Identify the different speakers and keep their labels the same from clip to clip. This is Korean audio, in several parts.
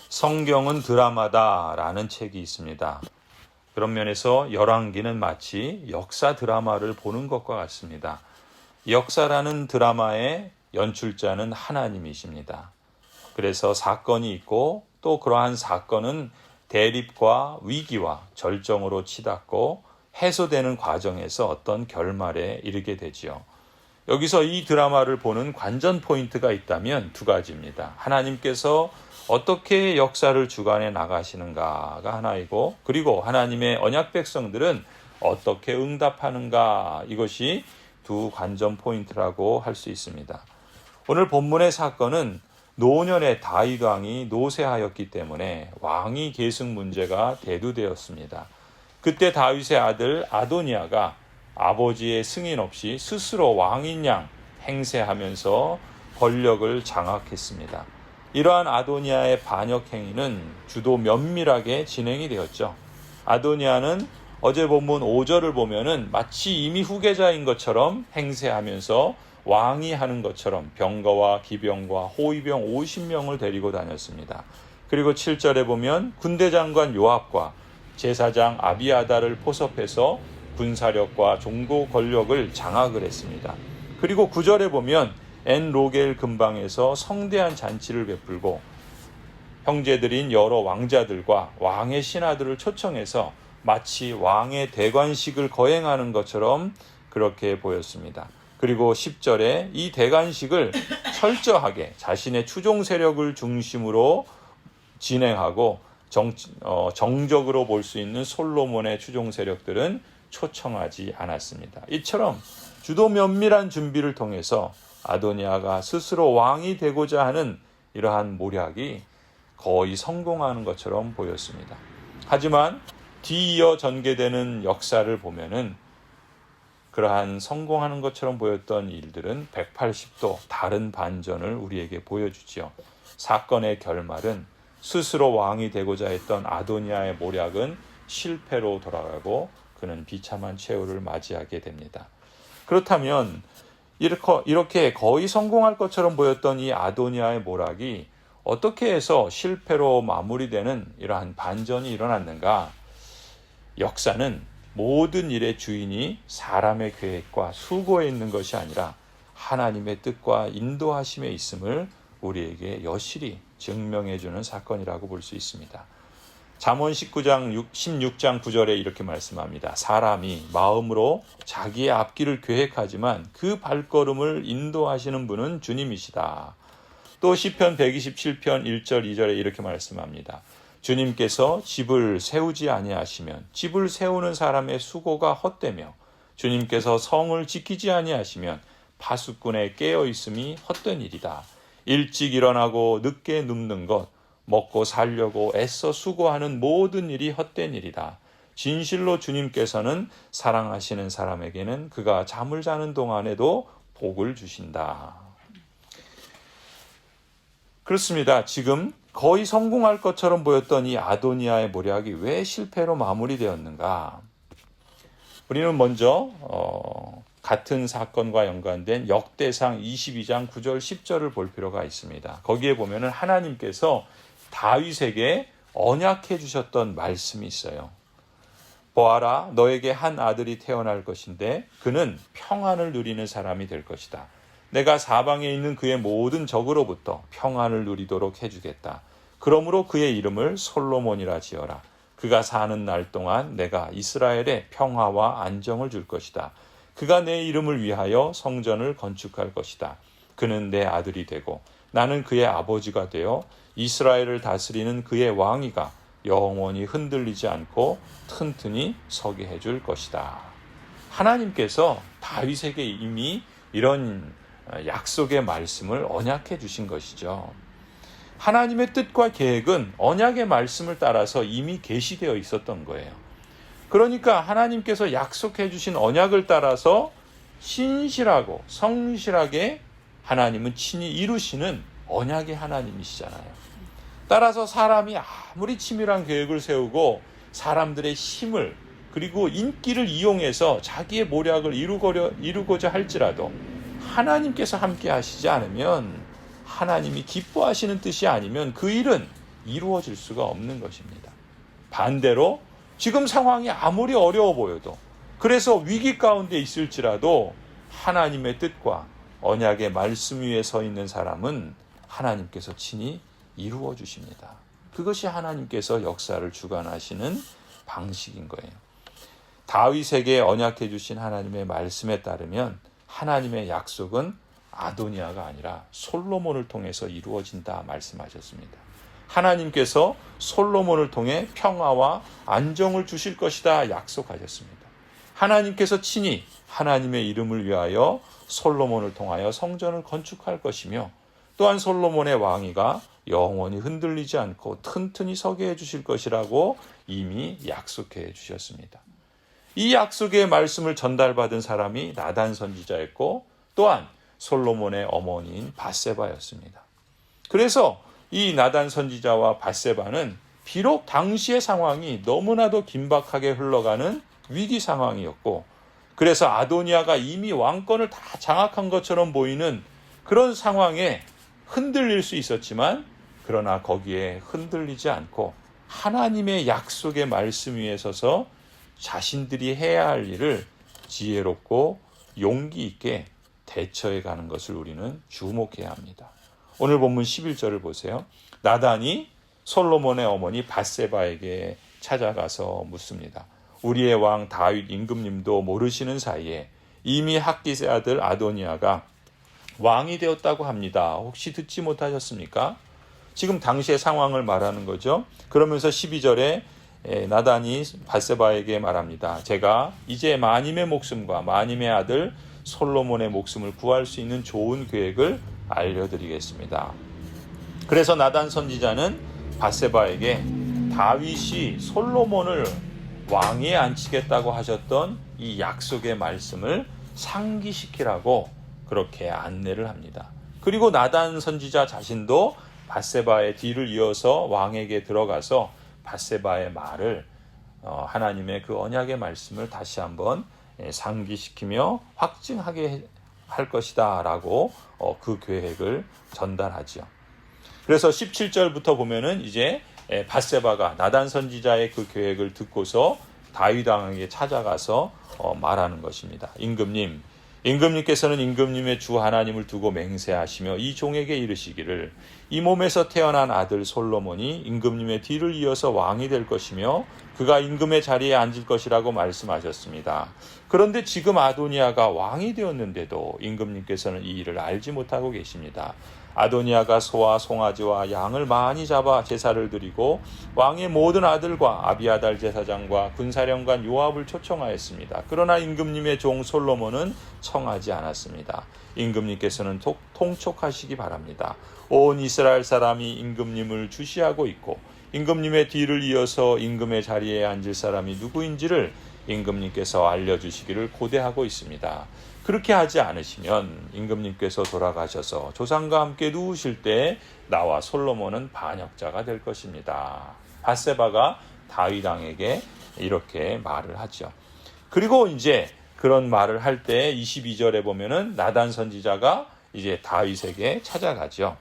Speaker 1: 성경은 드라마다라는 책이 있습니다. 그런 면에서 열왕기는 마치 역사 드라마를 보는 것과 같습니다. 역사라는 드라마의 연출자는 하나님이십니다. 그래서 사건이 있고 또 그러한 사건은 대립과 위기와 절정으로 치닫고 해소되는 과정에서 어떤 결말에 이르게 되지요. 여기서 이 드라마를 보는 관전 포인트가 있다면 두 가지입니다. 하나님께서 어떻게 역사를 주관해 나가시는가가 하나이고, 그리고 하나님의 언약 백성들은 어떻게 응답하는가, 이것이 두 관전 포인트라고 할 수 있습니다. 오늘 본문의 사건은 노년의 다윗 왕이 노쇠하였기 때문에 왕위 계승 문제가 대두되었습니다. 그때 다윗의 아들 아도니아가 아버지의 승인 없이 스스로 왕인 양 행세하면서 권력을 장악했습니다. 이러한 아도니아의 반역 행위는 주도 면밀하게 진행이 되었죠. 아도니아는 어제 본문 5절을 보면은 마치 이미 후계자인 것처럼 행세하면서 왕이 하는 것처럼 병거와 기병과 호위병 50명을 데리고 다녔습니다. 그리고 7절에 보면 군대장관 요압과 제사장 아비아다를 포섭해서 군사력과 종교 권력을 장악을 했습니다. 그리고 9절에 보면 엔로겔 근방에서 성대한 잔치를 베풀고 형제들인 여러 왕자들과 왕의 신하들을 초청해서 마치 왕의 대관식을 거행하는 것처럼 그렇게 보였습니다. 그리고 10절에 이 대관식을 철저하게 자신의 추종 세력을 중심으로 진행하고 정적으로 볼 수 있는 솔로몬의 추종 세력들은 초청하지 않았습니다. 이처럼 주도 면밀한 준비를 통해서 아도니아가 스스로 왕이 되고자 하는 이러한 모략이 거의 성공하는 것처럼 보였습니다. 하지만 뒤이어 전개되는 역사를 보면은 그러한 성공하는 것처럼 보였던 일들은 180도 다른 반전을 우리에게 보여주지요. 사건의 결말은 스스로 왕이 되고자 했던 아도니아의 모략은 실패로 돌아가고 그는 비참한 최후를 맞이하게 됩니다. 그렇다면 이렇게 거의 성공할 것처럼 보였던 이 아도니아의 모략이 어떻게 해서 실패로 마무리되는 이러한 반전이 일어났는가? 역사는 모든 일의 주인이 사람의 계획과 수고에 있는 것이 아니라 하나님의 뜻과 인도하심에 있음을 우리에게 여실히 증명해 주는 사건이라고 볼 수 있습니다. 잠언 16장 9절에 이렇게 말씀합니다. 사람이 마음으로 자기의 앞길을 계획하지만 그 발걸음을 인도하시는 분은 주님이시다. 또 시편 127편 1절 2절에 이렇게 말씀합니다. 주님께서 집을 세우지 아니하시면 집을 세우는 사람의 수고가 헛되며 주님께서 성을 지키지 아니하시면 파수꾼의 깨어있음이 헛된 일이다. 일찍 일어나고 늦게 눕는 것, 먹고 살려고 애써 수고하는 모든 일이 헛된 일이다. 진실로 주님께서는 사랑하시는 사람에게는 그가 잠을 자는 동안에도 복을 주신다. 그렇습니다. 지금 거의 성공할 것처럼 보였던 이 아도니아의 모략이 왜 실패로 마무리되었는가? 우리는 먼저 같은 사건과 연관된 역대상 22장 9절 10절을 볼 필요가 있습니다. 거기에 보면은 하나님께서 다윗에게 언약해 주셨던 말씀이 있어요. 보아라, 너에게 한 아들이 태어날 것인데 그는 평안을 누리는 사람이 될 것이다. 내가 사방에 있는 그의 모든 적으로부터 평안을 누리도록 해주겠다. 그러므로 그의 이름을 솔로몬이라 지어라. 그가 사는 날 동안 내가 이스라엘에 평화와 안정을 줄 것이다. 그가 내 이름을 위하여 성전을 건축할 것이다. 그는 내 아들이 되고 나는 그의 아버지가 되어 이스라엘을 다스리는 그의 왕위가 영원히 흔들리지 않고 튼튼히 서게 해줄 것이다. 하나님께서 다윗에게 이미 이런 약속의 말씀을 언약해 주신 것이죠. 하나님의 뜻과 계획은 언약의 말씀을 따라서 이미 계시되어 있었던 거예요. 그러니까 하나님께서 약속해 주신 언약을 따라서 신실하고 성실하게 하나님은 친히 이루시는 언약의 하나님이시잖아요. 따라서 사람이 아무리 치밀한 계획을 세우고 사람들의 힘을 그리고 인기를 이용해서 자기의 모략을 이루고자 할지라도 하나님께서 함께 하시지 않으면, 하나님이 기뻐하시는 뜻이 아니면 그 일은 이루어질 수가 없는 것입니다. 반대로 지금 상황이 아무리 어려워 보여도, 그래서 위기 가운데 있을지라도 하나님의 뜻과 언약의 말씀 위에 서 있는 사람은 하나님께서 친히 이루어 주십니다. 그것이 하나님께서 역사를 주관하시는 방식인 거예요. 다윗에게 언약해 주신 하나님의 말씀에 따르면 하나님의 약속은 아도니아가 아니라 솔로몬을 통해서 이루어진다 말씀하셨습니다. 하나님께서 솔로몬을 통해 평화와 안정을 주실 것이다 약속하셨습니다. 하나님께서 친히 하나님의 이름을 위하여 솔로몬을 통하여 성전을 건축할 것이며, 또한 솔로몬의 왕위가 영원히 흔들리지 않고 튼튼히 서게 해주실 것이라고 이미 약속해 주셨습니다. 이 약속의 말씀을 전달받은 사람이 나단 선지자였고, 또한 솔로몬의 어머니인 밧세바였습니다. 그래서 이 나단 선지자와 밧세바는 비록 당시의 상황이 너무나도 긴박하게 흘러가는 위기 상황이었고, 그래서 아도니아가 이미 왕권을 다 장악한 것처럼 보이는 그런 상황에 흔들릴 수 있었지만, 그러나 거기에 흔들리지 않고 하나님의 약속의 말씀 위에 서서 자신들이 해야 할 일을 지혜롭고 용기 있게 대처해 가는 것을 우리는 주목해야 합니다. 오늘 본문 11절을 보세요. 나단이 솔로몬의 어머니 밧세바에게 찾아가서 묻습니다. 우리의 왕 다윗 임금님도 모르시는 사이에 이미 학깃의 아들 아도니아가 왕이 되었다고 합니다. 혹시 듣지 못하셨습니까? 지금 당시의 상황을 말하는 거죠. 그러면서 12절에 나단이 밧세바에게 말합니다. 제가 이제 마님의 목숨과 마님의 아들 솔로몬의 목숨을 구할 수 있는 좋은 계획을 알려드리겠습니다. 그래서 나단 선지자는 밧세바에게 다윗이 솔로몬을 왕위에 앉히겠다고 하셨던 이 약속의 말씀을 상기시키라고 그렇게 안내를 합니다. 그리고 나단 선지자 자신도 밧세바의 뒤를 이어서 왕에게 들어가서 밧세바의 말을 하나님의 그 언약의 말씀을 다시 한번 상기시키며 확증하게 할 것이다 라고 그 계획을 전달하죠. 그래서 17절부터 보면은 이제 밧세바가 나단 선지자의 그 계획을 듣고서 다윗 왕에게 찾아가서 말하는 것입니다. 임금님께서는 임금님의 주 하나님을 두고 맹세하시며 이 종에게 이르시기를 이 몸에서 태어난 아들 솔로몬이 임금님의 뒤를 이어서 왕이 될 것이며 그가 임금의 자리에 앉을 것이라고 말씀하셨습니다. 그런데 지금 아도니아가 왕이 되었는데도 임금님께서는 이 일을 알지 못하고 계십니다. 아도니아가 소와 송아지와 양을 많이 잡아 제사를 드리고 왕의 모든 아들과 아비아달 제사장과 군사령관 요압을 초청하였습니다. 그러나 임금님의 종 솔로몬은 청하지 않았습니다. 임금님께서는 통촉하시기 바랍니다. 온 이스라엘 사람이 임금님을 주시하고 있고 임금님의 뒤를 이어서 임금의 자리에 앉을 사람이 누구인지를 임금님께서 알려주시기를 고대하고 있습니다. 그렇게 하지 않으시면 임금님께서 돌아가셔서 조상과 함께 누우실 때 나와 솔로몬은 반역자가 될 것입니다. 밧세바가 다윗 왕에게 이렇게 말을 하죠. 그리고 이제 그런 말을 할 때 22절에 보면은 나단 선지자가 이제 다윗에게 찾아가죠.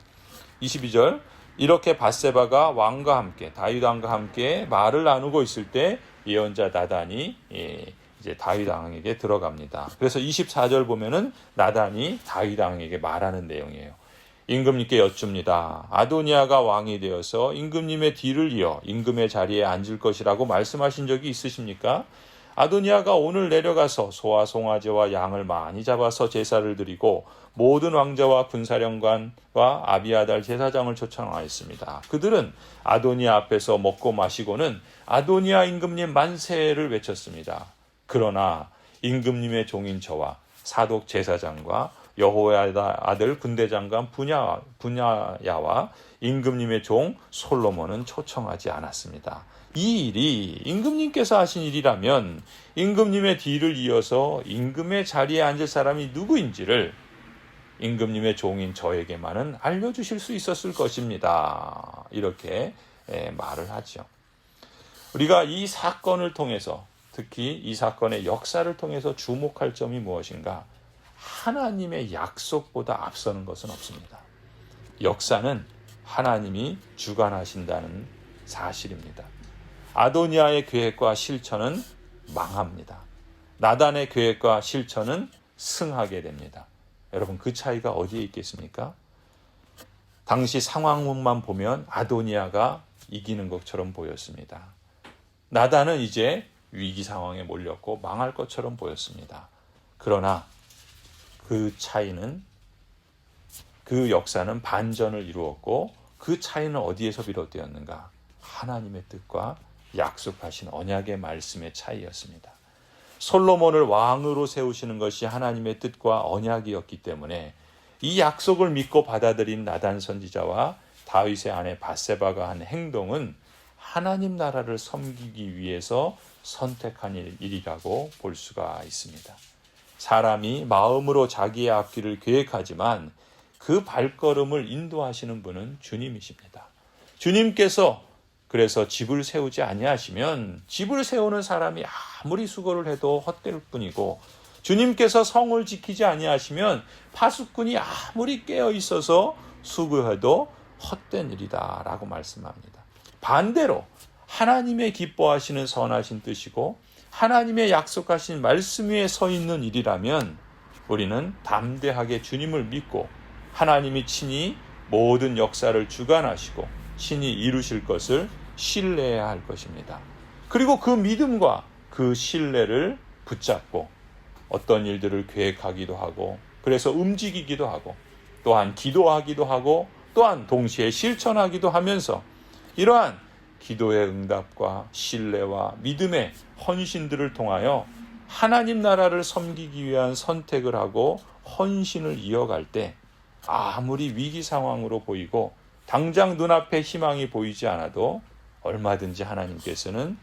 Speaker 1: 22절 이렇게 밧세바가 왕과 함께 다윗 왕과 함께 말을 나누고 있을 때 예언자 나단이 이제 다윗 왕에게 들어갑니다. 그래서 24절 보면은 나단이 다윗 왕에게 말하는 내용이에요. 임금님께 여쭙니다. 아도니아가 왕이 되어서 임금님의 뒤를 이어 임금의 자리에 앉을 것이라고 말씀하신 적이 있으십니까? 아도니아가 오늘 내려가서 소와 송아지와 양을 많이 잡아서 제사를 드리고 모든 왕자와 군사령관과 아비아달 제사장을 초청하였습니다. 그들은 아도니아 앞에서 먹고 마시고는 아도니아 임금님 만세를 외쳤습니다. 그러나 임금님의 종인 저와 사독 제사장과 여호야의 아들 군대장관 분야야와 임금님의 종 솔로몬은 초청하지 않았습니다. 이 일이 임금님께서 하신 일이라면 임금님의 뒤를 이어서 임금의 자리에 앉을 사람이 누구인지를 임금님의 종인 저에게만은 알려주실 수 있었을 것입니다. 이렇게 말을 하죠. 우리가 이 사건을 통해서, 특히 이 사건의 역사를 통해서 주목할 점이 무엇인가? 하나님의 약속보다 앞서는 것은 없습니다. 역사는 하나님이 주관하신다는 사실입니다. 아도니아의 계획과 실천은 망합니다. 나단의 계획과 실천은 승하게 됩니다. 여러분, 그 차이가 어디에 있겠습니까? 당시 상황만 보면 아도니아가 이기는 것처럼 보였습니다. 나단은 이제 위기 상황에 몰렸고 망할 것처럼 보였습니다. 그러나 그 차이는, 그 역사는 반전을 이루었고, 그 차이는 어디에서 비롯되었는가? 하나님의 뜻과 약속하신 언약의 말씀의 차이였습니다. 솔로몬을 왕으로 세우시는 것이 하나님의 뜻과 언약이었기 때문에 이 약속을 믿고 받아들인 나단 선지자와 다윗의 아내 밧세바가 한 행동은 하나님 나라를 섬기기 위해서 선택한 일이라고 볼 수가 있습니다. 사람이 마음으로 자기의 앞길을 계획하지만 그 발걸음을 인도하시는 분은 주님이십니다. 주님께서 그래서 집을 세우지 아니하시면 집을 세우는 사람이 아무리 수고를 해도 헛될 뿐이고, 주님께서 성을 지키지 아니하시면 파수꾼이 아무리 깨어 있어서 수고해도 헛된 일이다 라고 말씀합니다. 반대로 하나님의 기뻐하시는 선하신 뜻이고 하나님의 약속하신 말씀 위에 서 있는 일이라면 우리는 담대하게 주님을 믿고 하나님이 친히 모든 역사를 주관하시고 친히 이루실 것을 신뢰해야 할 것입니다. 그리고 그 믿음과 그 신뢰를 붙잡고 어떤 일들을 계획하기도 하고, 그래서 움직이기도 하고, 또한 기도하기도 하고, 또한 동시에 실천하기도 하면서 이러한 기도의 응답과 신뢰와 믿음의 헌신들을 통하여 하나님 나라를 섬기기 위한 선택을 하고 헌신을 이어갈 때 아무리 위기 상황으로 보이고 당장 눈앞에 희망이 보이지 않아도 얼마든지 하나님께서는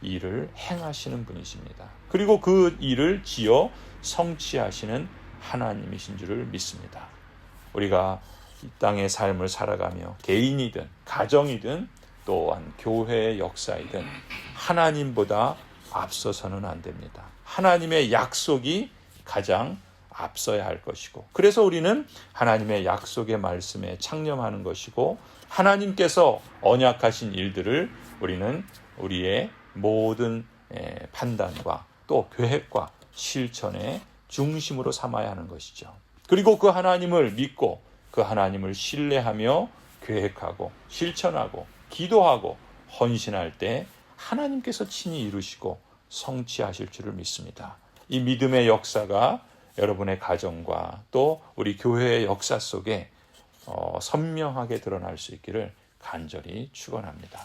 Speaker 1: 일을 행하시는 분이십니다. 그리고 그 일을 지어 성취하시는 하나님이신 줄을 믿습니다. 우리가 이 땅의 삶을 살아가며 개인이든 가정이든 또한 교회의 역사이든 하나님보다 앞서서는 안 됩니다. 하나님의 약속이 가장 앞서야 할 것이고, 그래서 우리는 하나님의 약속의 말씀에 창념하는 것이고, 하나님께서 언약하신 일들을 우리는 우리의 모든 판단과 또 계획과 실천의 중심으로 삼아야 하는 것이죠. 그리고 그 하나님을 믿고 그 하나님을 신뢰하며 계획하고 실천하고 기도하고 헌신할 때 하나님께서 친히 이루시고 성취하실 줄을 믿습니다. 이 믿음의 역사가 여러분의 가정과 또 우리 교회의 역사 속에 선명하게 드러날 수 있기를 간절히 축원합니다.